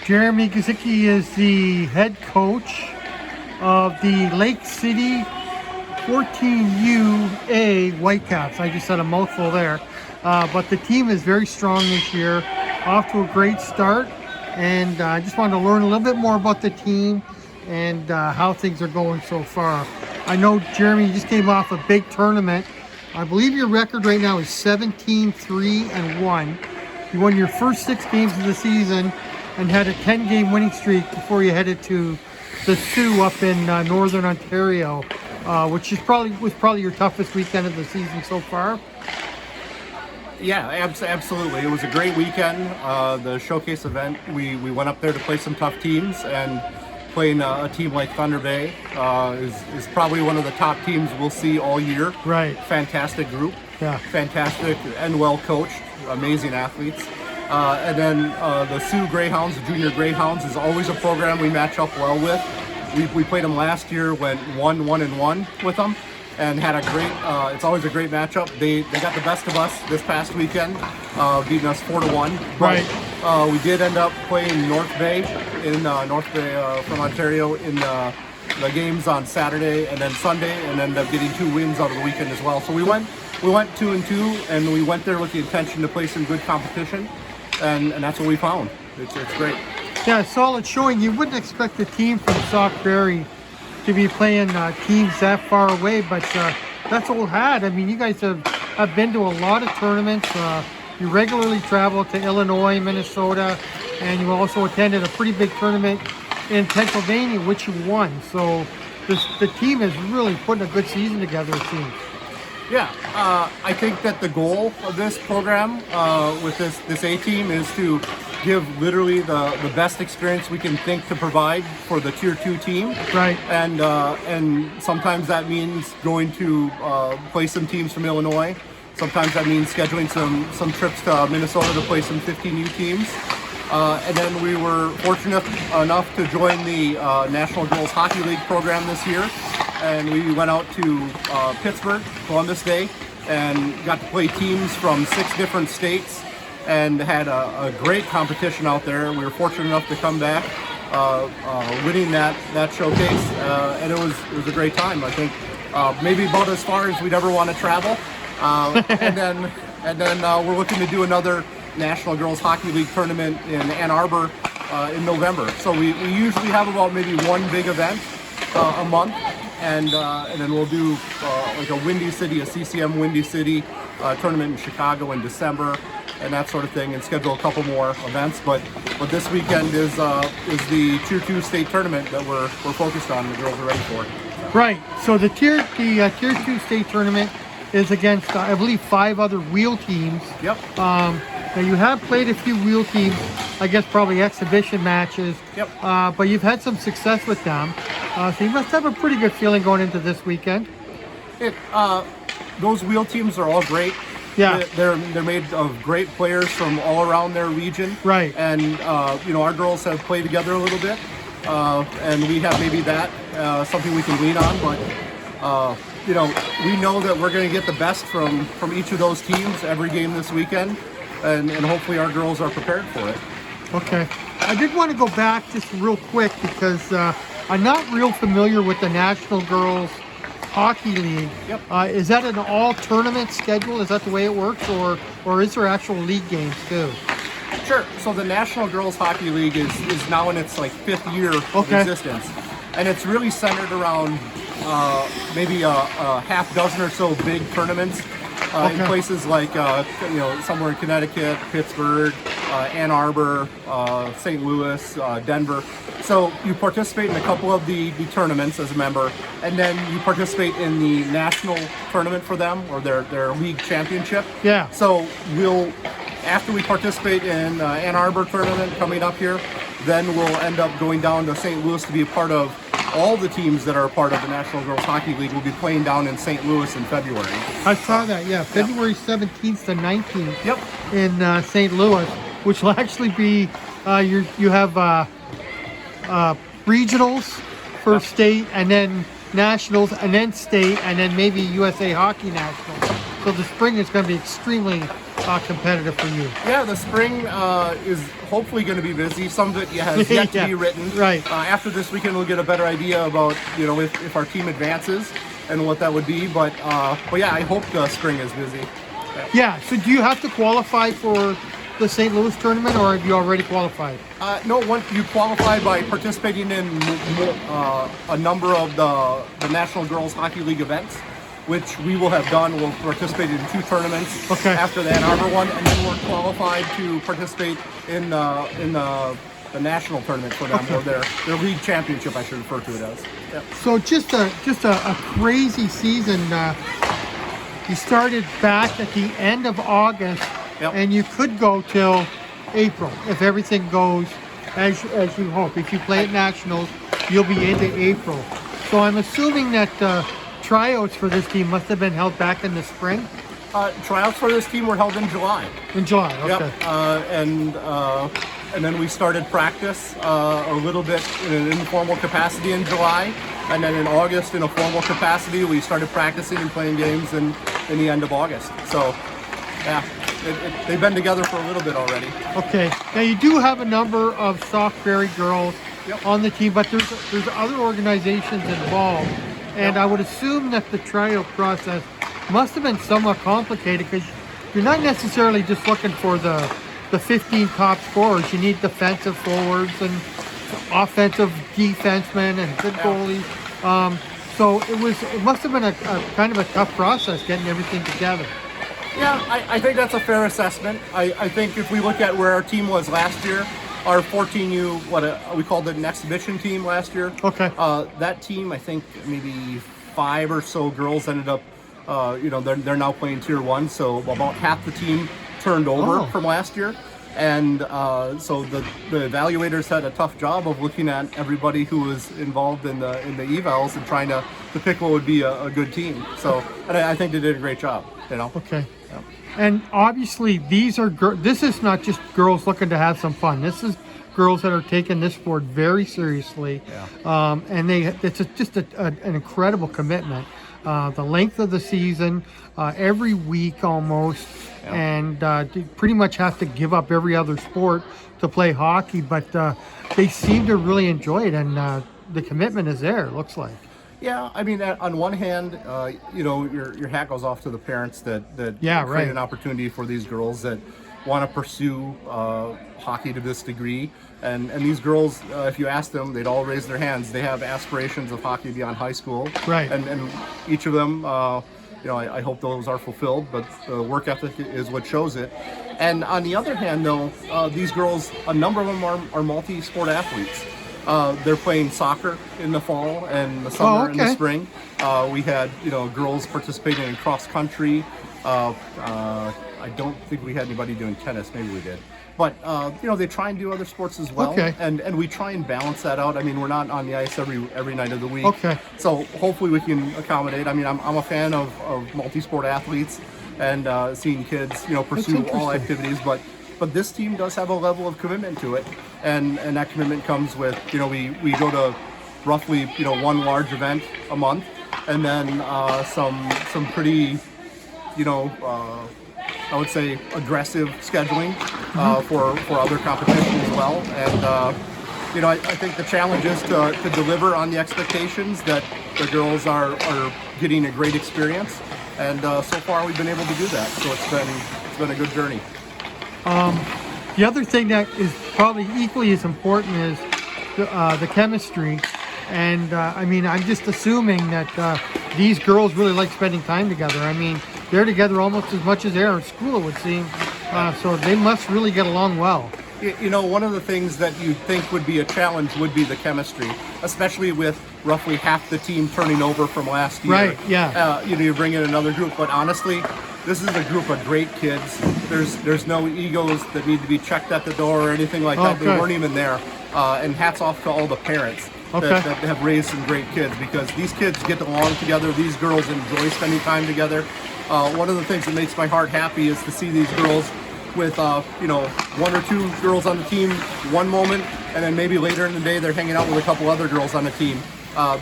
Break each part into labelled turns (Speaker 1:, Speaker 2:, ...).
Speaker 1: Jeremy Gesicki is the head coach of the Lake City 14UA Whitecaps. I just said a mouthful there. But the team is very strong this year, off to a great start. And I just wanted to learn a little bit more about the team and how things are going so far. I know, Jeremy, you just came off a big tournament. I believe your record right now is 17-3-1. You won your first 6 games of the season and had a 10-game winning streak before you headed to the Sioux up in Northern Ontario, which was probably your toughest weekend of the season so far.
Speaker 2: Yeah, absolutely. It was a great weekend. The showcase event, we went up there to play some tough teams, and playing a team like Thunder Bay is probably one of the top teams we'll see all year.
Speaker 1: Right.
Speaker 2: Fantastic group.
Speaker 1: Yeah.
Speaker 2: Fantastic and well coached. Amazing athletes. And then the Sioux Greyhounds, the Junior Greyhounds, is always a program we match up well with. We played them last year, went 1-1-1 with them, and had a great. It's always a great matchup. They got the best of us this past weekend, beating us 4-1.
Speaker 1: Right.
Speaker 2: We did end up playing North Bay North Bay from Ontario in the games on Saturday and then Sunday, and ended up getting 2 wins out of the weekend as well. So we went 2-2, and we went there with the intention to play some good competition, and that's what we found. It's great.
Speaker 1: Yeah, solid showing. You wouldn't expect a team from Sauk Prairie to be playing teams that far away, but that's Old Hat. I mean, you guys have been to a lot of tournaments. You regularly travel to Illinois, Minnesota, and you also attended a pretty big tournament in Pennsylvania, which you won. So the team is really putting a good season together, it seems.
Speaker 2: Yeah, I think that the goal of this program with this A team is to give literally the best experience we can think to provide for the Tier 2 team.
Speaker 1: Right.
Speaker 2: And sometimes that means going to play some teams from Illinois. Sometimes that means scheduling some trips to Minnesota to play some 15U teams. And then we were fortunate enough to join the National Girls Hockey League program this year. And we went out to Pittsburgh, Columbus Day, and got to play teams from 6 different states and had a great competition out there. We were fortunate enough to come back winning that showcase, and it was a great time. I think maybe about as far as we'd ever want to travel. And then we're looking to do another National Girls Hockey League tournament in Ann Arbor in November. So we usually have about maybe one big event a month, and then we'll do like a CCM Windy City tournament in Chicago in December, and that sort of thing, and schedule a couple more events. But this weekend is the Tier 2 state tournament that we're focused on. The girls are ready for.
Speaker 1: Right. So the Tier 2 state tournament is against I believe 5 other wheel teams.
Speaker 2: Yep.
Speaker 1: Now you have played a few wheel teams, I guess probably exhibition matches.
Speaker 2: Yep.
Speaker 1: But you've had some success with them. So you must have a pretty good feeling going into this weekend.
Speaker 2: Those wheel teams are all great.
Speaker 1: Yeah.
Speaker 2: They're made of great players from all around their region.
Speaker 1: Right.
Speaker 2: And our girls have played together a little bit, and we have maybe that something we can lean on. But we know that we're going to get the best from each of those teams every game this weekend, and hopefully our girls are prepared for it.
Speaker 1: Okay. I did want to go back just real quick because I'm not real familiar with the National Girls Hockey League.
Speaker 2: Yep.
Speaker 1: Is that an all-tournament schedule? Is that the way it works, or is there actual league games too?
Speaker 2: Sure. So the National Girls Hockey League is now in its 5th year of existence, and it's really centered around maybe a half dozen or so big tournaments in places like somewhere in Connecticut, Pittsburgh, Ann Arbor, St. Louis, Denver. So you participate in a couple of the tournaments as a member, and then you participate in the national tournament for them, or their league championship.
Speaker 1: Yeah.
Speaker 2: So after we participate in Ann Arbor tournament coming up here, then we'll end up going down to St. Louis to be a part of all the teams that are a part of the National Girls Hockey League. Will be playing down in St. Louis in February.
Speaker 1: I saw that, yeah. February 17th to 19th
Speaker 2: Yep.
Speaker 1: in St. Louis, which will actually be, you have regionals for state, and then nationals, and then state, and then maybe USA Hockey Nationals. So the spring is going to be extremely competitive for you?
Speaker 2: Yeah, the spring is hopefully going to be busy. Some of it has yet to be written.
Speaker 1: Right.
Speaker 2: After this weekend, we'll get a better idea about if our team advances and what that would be. But yeah, I hope the spring is busy.
Speaker 1: Yeah. So do you have to qualify for the St. Louis tournament, or have you already qualified?
Speaker 2: No, once you qualify by participating in a number of the National Girls Hockey League events, which we will have done. We'll participate in 2 tournaments after the Ann Arbor one, and then we're qualified to participate in the national tournament for them, or their league championship, I should refer to it as. Yep.
Speaker 1: So just a crazy season. You started back at the end of August, and you could go till April if everything goes as you hope. If you play at nationals, you'll be into April. So I'm assuming that tryouts for this team must have been held back in the spring.
Speaker 2: Tryouts for this team were held in July.
Speaker 1: In July, okay.
Speaker 2: Yep. And then we started practice a little bit in an informal capacity in July, and then in August, in a formal capacity, we started practicing and playing games in the end of August. So, yeah, they've been together for a little bit already.
Speaker 1: Okay. Now you do have a number of Sauk Prairie girls on the team, but there's other organizations involved, and I would assume that the tryout process must have been somewhat complicated because you're not necessarily just looking for the 15 top scorers. You need defensive forwards and offensive defensemen and good goalies. So it must have been a kind of a tough process getting everything together.
Speaker 2: Yeah, I think that's a fair assessment. I think if we look at where our team was last year, our 14U, we called it an exhibition team last year.
Speaker 1: Okay.
Speaker 2: That team, I think maybe 5 or so girls ended up, they're now playing Tier 1, so about half the team turned over from last year. And so the evaluators had a tough job of looking at everybody who was involved in the evals and trying to pick what would be a good team. So, and I think they did a great job.
Speaker 1: Okay.
Speaker 2: Yeah.
Speaker 1: And obviously, this is not just girls looking to have some fun. This is girls that are taking this sport very seriously.
Speaker 2: Yeah.
Speaker 1: And it's just an incredible commitment. The length of the season, every week almost, and they pretty much have to give up every other sport to play hockey, but they seem to really enjoy it, and the commitment is there, it looks like.
Speaker 2: Yeah, I mean, on one hand, your hat goes off to the parents that create an opportunity for these girls that want to pursue hockey to this degree. And these girls, if you ask them, they'd all raise their hands. They have aspirations of hockey beyond high school.
Speaker 1: Right.
Speaker 2: And each of them, I hope those are fulfilled, but work ethic is what shows it. And on the other hand, though, these girls, a number of them are multi-sport athletes. They're playing soccer in the fall and the summer and the spring. We had, girls participating in cross country. I don't think we had anybody doing tennis. Maybe we did. But, they try and do other sports as well.
Speaker 1: Okay.
Speaker 2: And we try and balance that out. I mean, we're not on the ice every night of the week.
Speaker 1: Okay.
Speaker 2: So hopefully we can accommodate. I mean, I'm a fan of multi-sport athletes and seeing kids, pursue all activities. But this team does have a level of commitment to it. And that commitment comes with, we go to roughly, one large event a month. And then some pretty, I would say aggressive scheduling for other competitions as well. And I think the challenge is to deliver on the expectations that the girls are getting a great experience. And so far we've been able to do that. So it's been a good journey.
Speaker 1: The other thing that is probably equally as important is the chemistry. And I'm just assuming that these girls really like spending time together. I mean, they're together almost as much as they are in school, it would seem. So they must really get along well.
Speaker 2: One of the things that you think would be a challenge would be the chemistry, especially with roughly half the team turning over from last year.
Speaker 1: Right, yeah.
Speaker 2: You bring in another group, but honestly, this is a group of great kids. There's no egos that need to be checked at the door or anything like that. They weren't even there. And hats off to all the parents that have raised some great kids, because these kids get along together. These girls enjoy spending time together. One of the things that makes my heart happy is to see these girls with, 1 or 2 girls on the team one moment, and then maybe later in the day they're hanging out with a couple other girls on the team.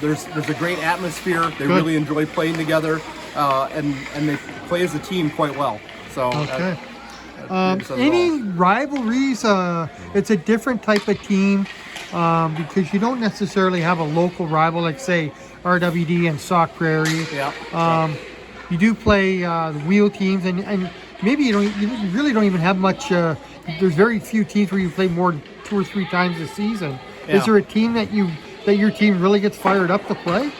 Speaker 2: There's a great atmosphere. They really enjoy playing together, and they play as a team quite well. So
Speaker 1: Any rivalries? It's a different type of team because you don't necessarily have a local rival like, say, RWD and Sauk Prairie.
Speaker 2: Yeah.
Speaker 1: You do play the wheel teams, and maybe you really don't even have much. There's very few teams where you play more than 2 or 3 times a season.
Speaker 2: Yeah.
Speaker 1: Is there a team that your team really gets fired up to play?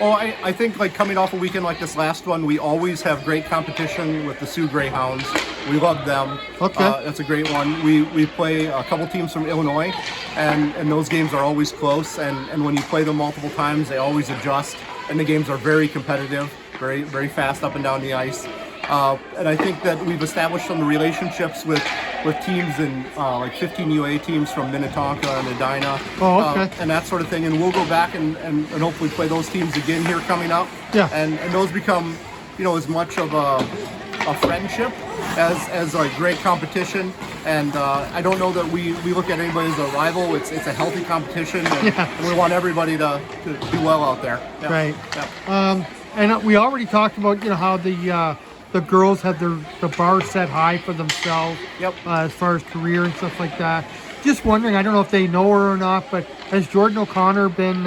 Speaker 2: Oh, I think like coming off a weekend like this last one, we always have great competition with the Sioux Greyhounds. We love them.
Speaker 1: Okay.
Speaker 2: That's a great one. We play a couple teams from Illinois, and those games are always close. And when you play them multiple times, they always adjust, and the games are very competitive, very, very fast up and down the ice. And I think that we've established some relationships with teams in like 15 UA teams from Minnetonka and Edina, and that sort of thing. And we'll go back and hopefully play those teams again here coming up.
Speaker 1: Yeah.
Speaker 2: And those become, as much of a friendship as a great competition. And I don't know that we look at anybody as a rival. It's a healthy competition, and we want everybody to do well out there. Yeah.
Speaker 1: Right.
Speaker 2: Yeah.
Speaker 1: And we already talked about how the girls have the bar set high for themselves.
Speaker 2: Yep.
Speaker 1: As far as career and stuff like that. Just wondering, I don't know if they know her or not, but has Jordan O'Connor been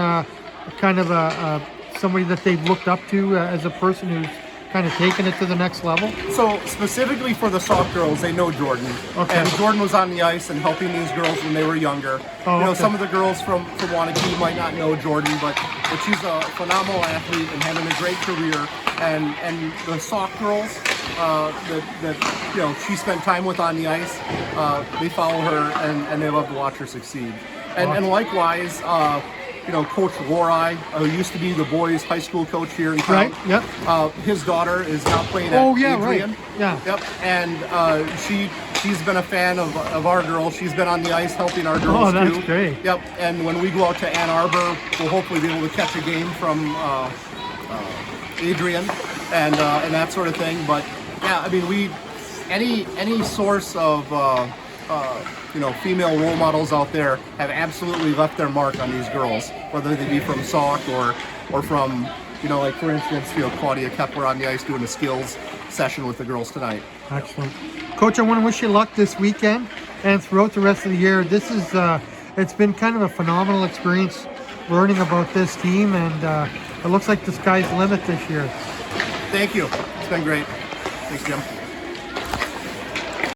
Speaker 1: kind of somebody that they've looked up to as a person who's kind of taken it to the next level?
Speaker 2: So specifically for the Sauk girls, they know Jordan.
Speaker 1: Okay.
Speaker 2: And Jordan was on the ice and helping these girls when they were younger. Some of the girls from Wanakee might not know Jordan, but she's a phenomenal athlete and having a great career. And the Sauk girls that she spent time with on the ice, they follow her and they love to watch her succeed. And likewise, Coach Lorai, who used to be the boys' high school coach here in town.
Speaker 1: Right. Yep.
Speaker 2: His daughter is now playing at Adrian.
Speaker 1: Right. Yeah.
Speaker 2: Yep. And she's been a fan of our girls. She's been on the ice helping our girls too.
Speaker 1: Oh, that's great.
Speaker 2: Yep. And when we go out to Ann Arbor, we'll hopefully be able to catch a game from Adrian and that sort of thing. But yeah, I mean, any source of female role models out there have absolutely left their mark on these girls, whether they be from Sauk or from, like for instance, Claudia Kepler on the ice doing a skills session with the girls tonight.
Speaker 1: Excellent. Coach, I want to wish you luck this weekend and throughout the rest of the year. This is, it's been kind of a phenomenal experience learning about this team, and it looks like the sky's the limit this year.
Speaker 2: Thank you. It's been great. Thanks, Jim.